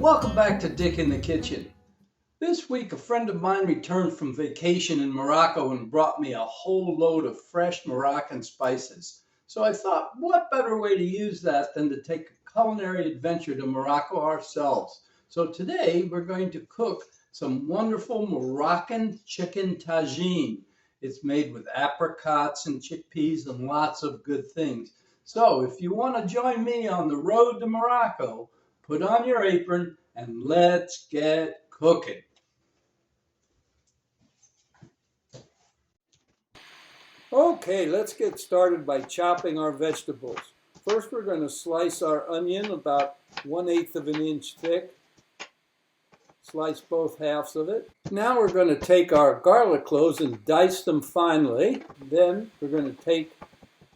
and welcome back to Dick in the Kitchen. This week a friend of mine returned from vacation in Morocco and brought me a whole load of fresh Moroccan spices. So I thought, what better way to use that than to take a culinary adventure to Morocco ourselves. So today we're going to cook some wonderful Moroccan chicken tagine. It's made with apricots and chickpeas and lots of good things. So if you want to join me on the road to Morocco, put on your apron and let's get cooking. Okay, let's get started by chopping our vegetables. First, we're going to slice our onion about 1/8 of an inch thick. Slice both halves of it. Now we're going to take our garlic cloves and dice them finely. Then we're going to take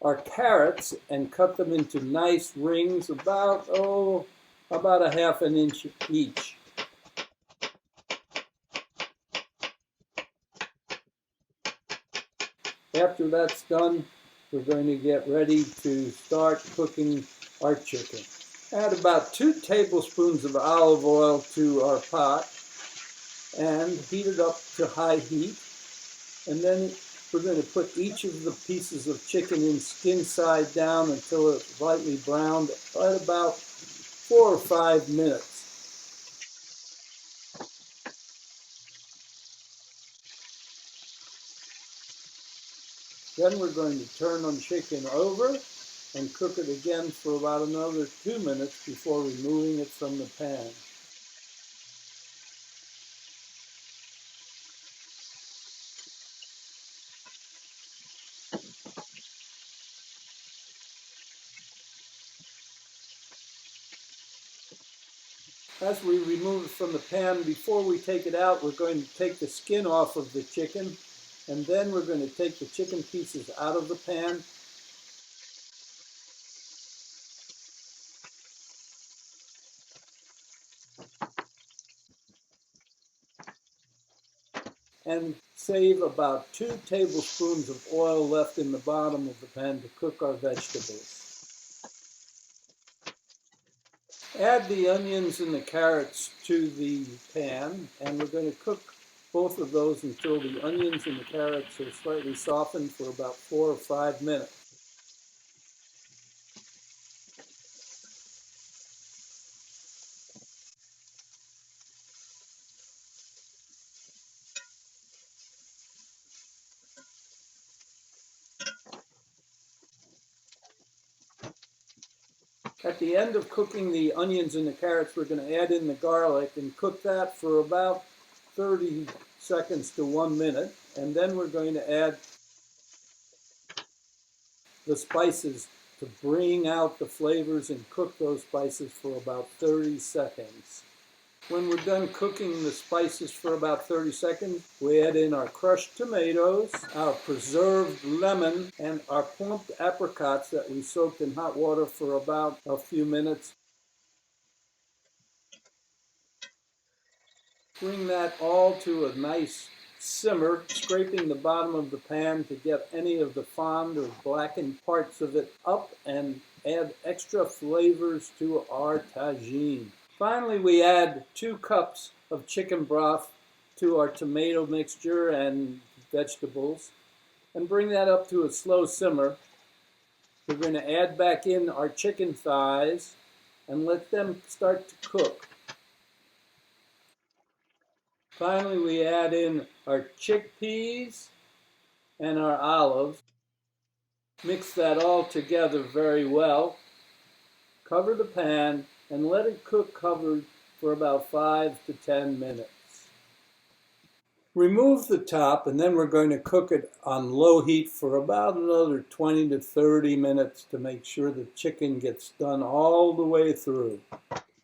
our carrots and cut them into nice rings about a 1/2 an inch each. After that's done, we're going to get ready to start cooking our chicken. Add about 2 tablespoons of olive oil to our pot and heat it up to high heat. And then we're going to put each of the pieces of chicken in skin side down until it's lightly browned at about 4 or 5 minutes. Then we're going to turn the chicken over and cook it again for about another 2 minutes before removing it from the pan. As we remove it from the pan, before we take it out, we're going to take the skin off of the chicken, and then we're going to take the chicken pieces out of the pan. And save about 2 tablespoons of oil left in the bottom of the pan to cook our vegetables. Add the onions and the carrots to the pan, and we're going to cook both of those until the onions and the carrots are slightly softened for about 4 or 5 minutes. At the end of cooking the onions and the carrots, we're going to add in the garlic and cook that for about 30 seconds to 1 minute. And then we're going to add the spices to bring out the flavors and cook those spices for about 30 seconds. When we're done cooking the spices for about 30 seconds, we add in our crushed tomatoes, our preserved lemon, and our plumped apricots that we soaked in hot water for about a few minutes. Bring that all to a nice simmer, scraping the bottom of the pan to get any of the fond or blackened parts of it up, and add extra flavors to our tagine. Finally, we add 2 cups of chicken broth to our tomato mixture and vegetables and bring that up to a slow simmer. We're going to add back in our chicken thighs and let them start to cook. Finally, we add in our chickpeas and our olives. Mix that all together very well. Cover the pan and let it cook covered for about 5 to 10 minutes. Remove the top, and then we're going to cook it on low heat for about another 20 to 30 minutes to make sure the chicken gets done all the way through.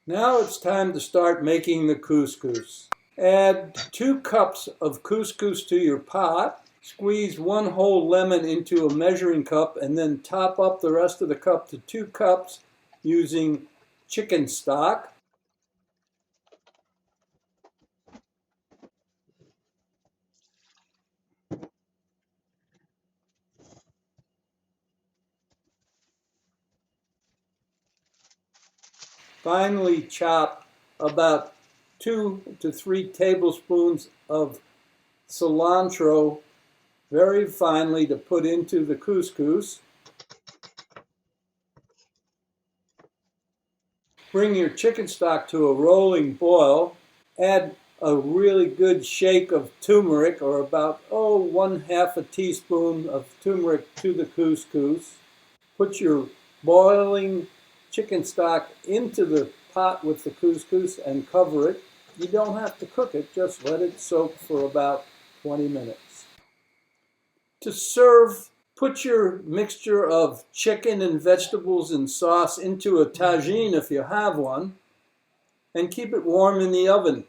Now it's time to start making the couscous. Add 2 cups of couscous to your pot. Squeeze 1 whole lemon into a measuring cup and then top up the rest of the cup to 2 cups using chicken stock. Finely chop about 2 to 3 tablespoons of cilantro very finely to put into the couscous. Bring your chicken stock to a rolling boil. Add a really good shake of turmeric, or about 1/2 a teaspoon of turmeric to the couscous. Put your boiling chicken stock into the pot with the couscous and cover it. You don't have to cook it, just let it soak for about 20 minutes. To serve, put your mixture of chicken and vegetables and sauce into a tagine if you have one, and keep it warm in the oven.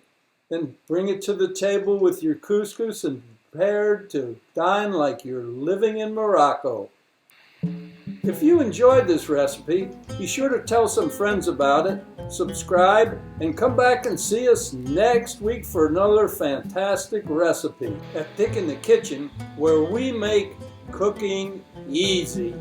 Then bring it to the table with your couscous and prepare to dine like you're living in Morocco. If you enjoyed this recipe, be sure to tell some friends about it, subscribe, and come back and see us next week for another fantastic recipe at Dick in the Kitchen, where we make cooking easy.